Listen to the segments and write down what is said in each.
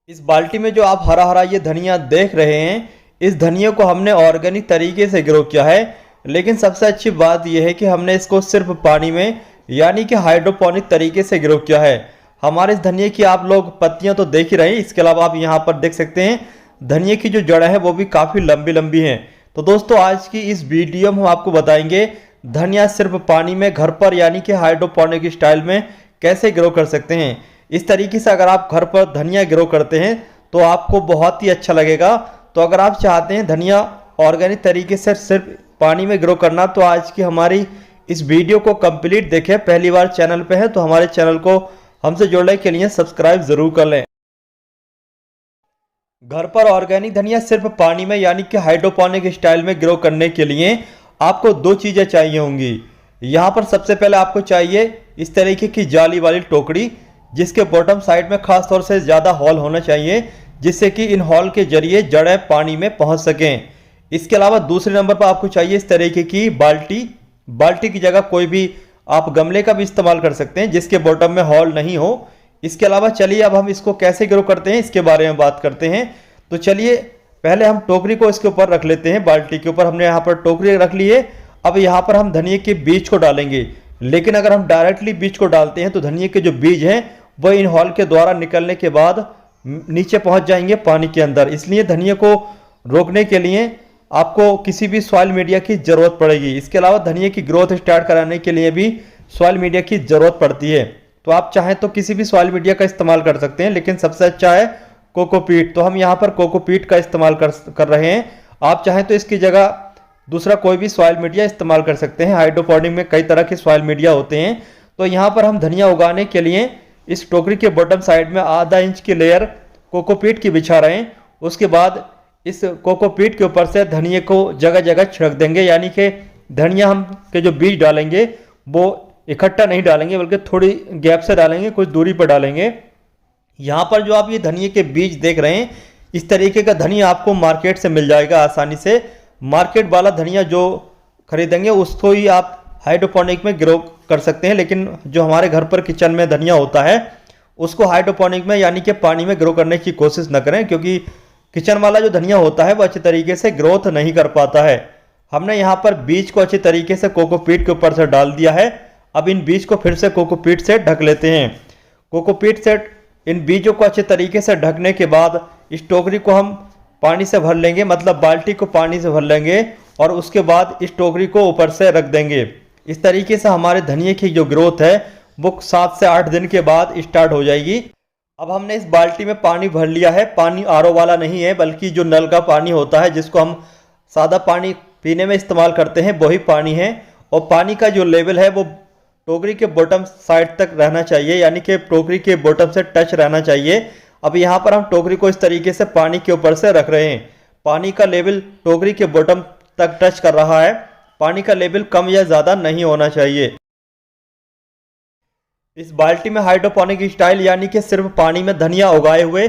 इस बाल्टी में जो आप हरा हरा ये धनिया देख रहे हैं, इस धनिया को हमने ऑर्गेनिक तरीके से ग्रो किया है। लेकिन सबसे अच्छी बात यह है कि हमने इसको सिर्फ पानी में यानी कि हाइड्रोपोनिक तरीके से ग्रो किया है। हमारे इस धनिया की आप लोग पत्तियां तो देख ही रहे हैं, इसके अलावा आप यहाँ पर देख सकते हैं धनिया की जो जड़ें हैं वो भी काफ़ी लंबी लंबी हैं। तो दोस्तों आज की इस वीडियो में हम आपको बताएंगे धनिया सिर्फ पानी में घर पर यानी कि हाइड्रोपोनिक स्टाइल में कैसे ग्रो कर सकते हैं। इस तरीके से अगर आप घर पर धनिया ग्रो करते हैं तो आपको बहुत ही अच्छा लगेगा। तो अगर आप चाहते हैं धनिया ऑर्गेनिक तरीके से सिर्फ पानी में ग्रो करना तो आज की हमारी इस वीडियो को कंप्लीट देखें। पहली बार चैनल पे है तो हमारे चैनल को हमसे जुड़ने के लिए सब्सक्राइब जरूर कर लें। घर पर ऑर्गेनिक धनिया सिर्फ पानी में यानी कि हाइड्रोपोनिक स्टाइल में ग्रो करने के लिए आपको दो चीज़ें चाहिए होंगी। यहाँ पर सबसे पहले आपको चाहिए इस तरीके की जाली वाली टोकरी, जिसके बॉटम साइड में खास तौर से ज़्यादा हॉल होना चाहिए, जिससे कि इन हॉल के जरिए जड़ें पानी में पहुँच सकें। इसके अलावा दूसरे नंबर पर आपको चाहिए इस तरीके की बाल्टी। बाल्टी की जगह कोई भी आप गमले का भी इस्तेमाल कर सकते हैं जिसके बॉटम में हॉल नहीं हो। इसके अलावा चलिए अब हम इसको कैसे ग्रो करते हैं इसके बारे में बात करते हैं। तो चलिए पहले हम टोकरी को इसके ऊपर रख लेते हैं। बाल्टी के ऊपर हमने यहाँ पर टोकरी रख ली है। अब यहाँ पर हम धनिया के बीज को डालेंगे, लेकिन अगर हम डायरेक्टली बीज को डालते हैं तो धनिया के जो बीज हैं वह इन हॉल के द्वारा निकलने के बाद नीचे पहुँच जाएंगे पानी के अंदर। इसलिए धनिया को रोकने के लिए आपको किसी भी सॉइल मीडिया की ज़रूरत पड़ेगी। इसके अलावा धनिया की ग्रोथ स्टार्ट कराने के लिए भी सॉइल मीडिया की ज़रूरत पड़ती है। तो आप चाहें तो किसी भी सॉइल मीडिया का इस्तेमाल कर सकते हैं, लेकिन सबसे अच्छा है कोकोपीट। तो हम यहाँ पर कोकोपीट का इस्तेमाल कर रहे हैं। आप चाहें तो इसकी जगह दूसरा कोई भी सॉइल मीडिया इस्तेमाल कर सकते हैं। हाइड्रोपोनिक में कई तरह के सॉइल मीडिया होते हैं। तो यहाँ पर हम धनिया उगाने के लिए इस टोकरी के बॉटम साइड में आधा इंच की लेयर कोकोपीट की बिछा रहे हैं। उसके बाद इस कोकोपीट के ऊपर से धनिया को जगह जगह छिड़क देंगे, यानी कि धनिया हम के जो बीज डालेंगे वो इकट्ठा नहीं डालेंगे बल्कि थोड़ी गैप से डालेंगे, कुछ दूरी पर डालेंगे। यहाँ पर जो आप ये धनिया के बीज देख रहे हैं इस तरीके का धनिया आपको मार्केट से मिल जाएगा आसानी से। मार्केट वाला धनिया जो खरीदेंगे उसको ही आप हाइड्रोपोनिक में ग्रो कर सकते हैं, लेकिन जो हमारे घर पर किचन में धनिया होता है उसको हाइड्रोपोनिक में यानी कि पानी में ग्रो करने की कोशिश न करें, क्योंकि किचन वाला जो धनिया होता है वो अच्छे तरीके से ग्रोथ नहीं कर पाता है। हमने यहाँ पर बीज को अच्छे तरीके से कोकोपीट के ऊपर से डाल दिया है। अब इन बीज को फिर से कोकोपीट से ढक लेते हैं। कोकोपीट से इन बीजों को अच्छे तरीके से ढकने के बाद इस टोकरी को हम पानी से भर लेंगे, मतलब बाल्टी को पानी से भर लेंगे और उसके बाद इस टोकरी को ऊपर से रख देंगे। इस तरीके से हमारे धनिया की जो ग्रोथ है वो 7 से 8 दिन के बाद स्टार्ट हो जाएगी। अब हमने इस बाल्टी में पानी भर लिया है। पानी आरओ वाला नहीं है बल्कि जो नल का पानी होता है जिसको हम सादा पानी पीने में इस्तेमाल करते हैं वही पानी है। और पानी का जो लेवल है वो टोकरी के बॉटम साइड तक रहना चाहिए, यानी कि टोकरी के बॉटम से टच रहना चाहिए। अब यहाँ पर हम टोकरी को इस तरीके से पानी के ऊपर से रख रहे हैं। पानी का लेवल टोकरी के बॉटम तक टच कर रहा है। पानी का लेवल कम या ज़्यादा नहीं होना चाहिए। इस बाल्टी में हाइड्रोपोनिक स्टाइल यानी कि सिर्फ पानी में धनिया उगाए हुए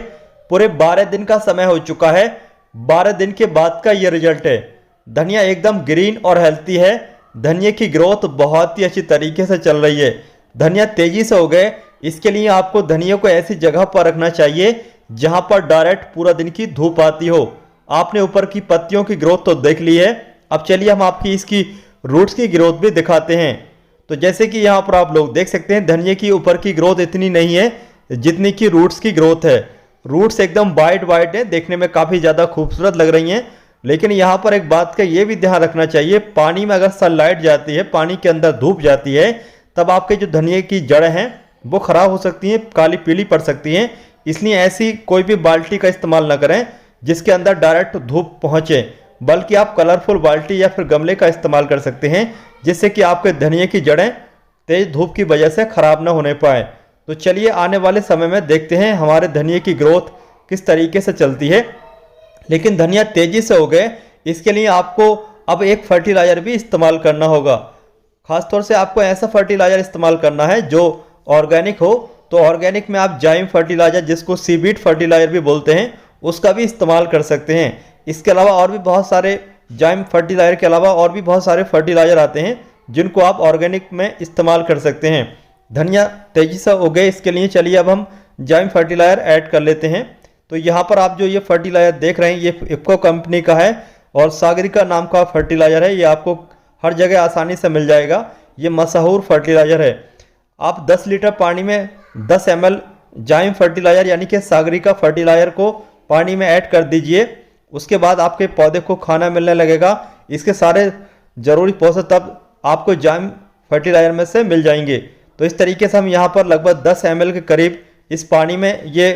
पूरे 12 दिन का समय हो चुका है। 12 दिन के बाद का ये रिजल्ट है। धनिया एकदम ग्रीन और हेल्थी है। धनिया की ग्रोथ बहुत ही अच्छी तरीके से चल रही है। धनिया तेजी से हो गए, इसके लिए आपको धनिया को ऐसी जगह पर रखना चाहिए जहां पर डायरेक्ट पूरा दिन की धूप आती हो। आपने ऊपर की पत्तियों की ग्रोथ तो देख ली है। अब चलिए हम आपकी इसकी रूट्स की ग्रोथ भी दिखाते हैं। तो जैसे कि यहाँ पर आप लोग देख सकते हैं धनिया की ऊपर की ग्रोथ इतनी नहीं है जितनी की रूट्स की ग्रोथ है। रूट्स एकदम वाइट वाइट है, देखने में काफ़ी ज़्यादा खूबसूरत लग रही हैं। लेकिन यहाँ पर एक बात का ये भी ध्यान रखना चाहिए, पानी में अगर सनलाइट जाती है, पानी के अंदर धूप जाती है, तब आपके जो धनिया की जड़ें हैं वो ख़राब हो सकती हैं, काली पीली पड़ सकती हैं। इसलिए ऐसी कोई भी बाल्टी का इस्तेमाल न करें जिसके अंदर डायरेक्ट धूप पहुँचे, बल्कि आप कलरफुल बाल्टी या फिर गमले का इस्तेमाल कर सकते हैं जिससे कि आपके धनिया की जड़ें तेज धूप की वजह से ख़राब ना होने पाए। तो चलिए आने वाले समय में देखते हैं हमारे धनिया की ग्रोथ किस तरीके से चलती है। लेकिन धनिया तेज़ी से हो गए, इसके लिए आपको अब एक फर्टिलाइज़र भी इस्तेमाल करना होगा। ख़ासतौर से आपको ऐसा फर्टिलाइज़र इस्तेमाल करना है जो ऑर्गेनिक हो। तो ऑर्गेनिक में आप जाइम फर्टिलाइज़र, जिसको सीवीड फर्टिलाइज़र भी बोलते हैं, उसका भी इस्तेमाल कर सकते हैं। इसके अलावा और भी बहुत सारे जाइम फर्टिलाइज़र के अलावा और भी बहुत सारे फर्टिलाइज़र आते हैं जिनको आप ऑर्गेनिक में इस्तेमाल कर सकते हैं। धनिया तेज़ी से हो गए, इसके लिए चलिए अब हम जाइम फर्टिलाइज़र ऐड कर लेते हैं। तो यहाँ पर आप जो ये फर्टिलाइज़र देख रहे हैं ये इफ़को कंपनी का है और सागरिका नाम का फर्टिलाइज़र है। ये आपको हर जगह आसानी से मिल जाएगा। ये मशहूर फर्टिलाइज़र है। आप 10 लीटर पानी में 10 ml जाइम फर्टिलाइज़र यानी कि सागरिका फर्टिलाइज़र को पानी में ऐड कर दीजिए। उसके बाद आपके पौधे को खाना मिलने लगेगा। इसके सारे ज़रूरी पोषक तत्व आपको जाइम फर्टिलाइज़र में से मिल जाएंगे। तो इस तरीके से हम यहाँ पर लगभग 10 ml के करीब इस पानी में ये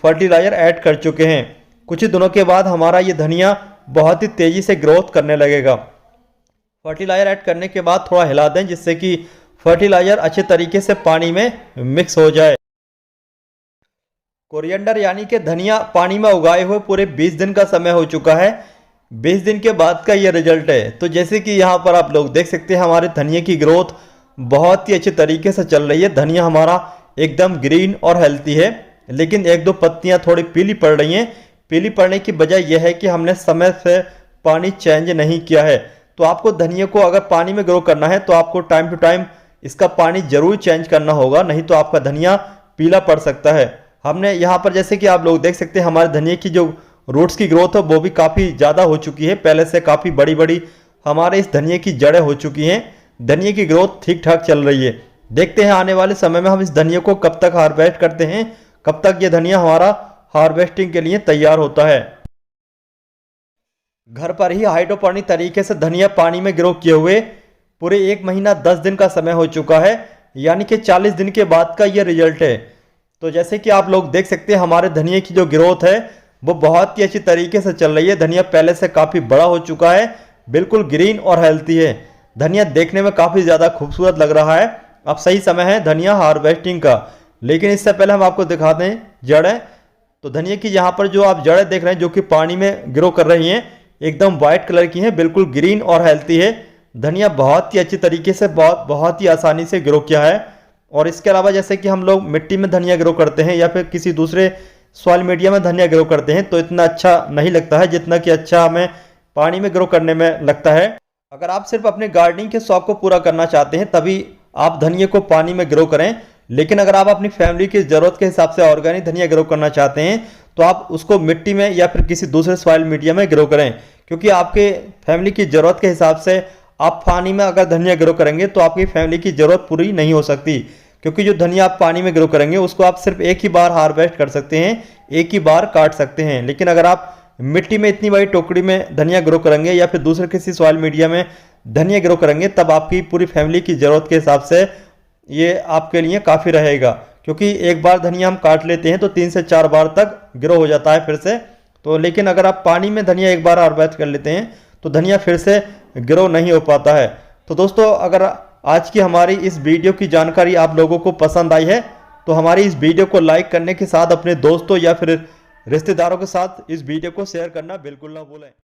फर्टिलाइज़र ऐड कर चुके हैं। कुछ ही दिनों के बाद हमारा ये धनिया बहुत ही तेज़ी से ग्रोथ करने लगेगा। फर्टिलाइज़र ऐड करने के बाद थोड़ा हिला दें जिससे कि फर्टिलाइज़र अच्छे तरीके से पानी में मिक्स हो जाए। कोरिएंडर यानी कि धनिया पानी में उगाए हुए पूरे 20 दिन का समय हो चुका है। 20 दिन के बाद का ये रिजल्ट है। तो जैसे कि यहाँ पर आप लोग देख सकते हैं हमारे धनिया की ग्रोथ बहुत ही अच्छे तरीके से चल रही है। धनिया हमारा एकदम ग्रीन और हेल्थी है, लेकिन एक दो पत्तियाँ थोड़ी पीली पड़ रही हैं। पीली पड़ने की वजह यह है कि हमने समय से पानी चेंज नहीं किया है। तो आपको धनिया को अगर पानी में ग्रो करना है तो आपको टाइम टू टाइम इसका पानी जरूर चेंज करना होगा, नहीं तो आपका धनिया पीला पड़ सकता है। हमने यहाँ पर जैसे कि आप लोग देख सकते हैं हमारे धनिया की जो रूट्स की ग्रोथ है वो भी काफ़ी ज़्यादा हो चुकी है। पहले से काफ़ी बड़ी बड़ी हमारे इस धनिया की जड़ें हो चुकी हैं। धनिया की ग्रोथ ठीक ठाक चल रही है। देखते हैं आने वाले समय में हम इस धनिया को कब तक हार्वेस्ट करते हैं, कब तक ये धनिया हमारा हार्वेस्टिंग के लिए तैयार होता है। घर पर ही हाइड्रोपोनिक तरीके से धनिया पानी में ग्रो किए हुए पूरे 1 महीना 10 दिन का समय हो चुका है, यानी कि 40 दिन के बाद का ये रिजल्ट है। तो जैसे कि आप लोग देख सकते हैं हमारे धनिया की जो ग्रोथ है वो बहुत ही अच्छी तरीके से चल रही है। धनिया पहले से काफ़ी बड़ा हो चुका है, बिल्कुल ग्रीन और हेल्थी है। धनिया देखने में काफ़ी ज़्यादा खूबसूरत लग रहा है। अब सही समय है धनिया हार्वेस्टिंग का, लेकिन इससे पहले हम आपको दिखा दें जड़ें। तो धनिया की यहाँ पर जो आप जड़ें देख रहे हैं जो कि पानी में ग्रो कर रही हैं, एकदम वाइट कलर की हैं, बिल्कुल ग्रीन और हेल्थी है। धनिया बहुत ही अच्छी तरीके से बहुत ही आसानी से ग्रो किया है। और इसके अलावा जैसे कि हम लोग मिट्टी में धनिया ग्रो करते हैं या फिर किसी दूसरे सॉइल मीडिया में धनिया ग्रो करते हैं तो इतना अच्छा नहीं लगता है जितना कि अच्छा हमें पानी में ग्रो करने में लगता है। अगर आप सिर्फ अपने गार्डनिंग के शौक को पूरा करना चाहते हैं तभी आप धनिया को पानी में ग्रो करें, लेकिन अगर आप अपनी फैमिली की ज़रूरत के हिसाब से ऑर्गेनिक धनिया ग्रो करना चाहते हैं तो आप उसको मिट्टी में या फिर किसी दूसरे सॉइल मीडिया में ग्रो करें, क्योंकि आपके फैमिली की ज़रूरत के हिसाब से आप पानी में अगर धनिया ग्रो करेंगे तो आपकी फैमिली की ज़रूरत पूरी नहीं हो सकती, क्योंकि जो धनिया आप पानी में ग्रो करेंगे उसको आप सिर्फ एक ही बार हार्वेस्ट कर सकते हैं, एक ही बार काट सकते हैं। लेकिन अगर आप मिट्टी में इतनी बड़ी टोकरी में धनिया ग्रो करेंगे या फिर दूसरे किसी सॉइल मीडिया में धनिया ग्रो करेंगे तब आपकी पूरी फैमिली की ज़रूरत के हिसाब से ये आपके लिए काफ़ी रहेगा, क्योंकि एक बार धनिया हम काट लेते हैं तो 3 से 4 बार तक ग्रो हो जाता है फिर से। तो लेकिन अगर आप पानी में धनिया एक बार हार्वेस्ट कर लेते हैं तो धनिया फिर से ग्रो नहीं हो पाता है। तो दोस्तों अगर आज की हमारी इस वीडियो की जानकारी आप लोगों को पसंद आई है तो हमारी इस वीडियो को लाइक करने के साथ अपने दोस्तों या फिर रिश्तेदारों के साथ इस वीडियो को शेयर करना बिल्कुल ना भूलें।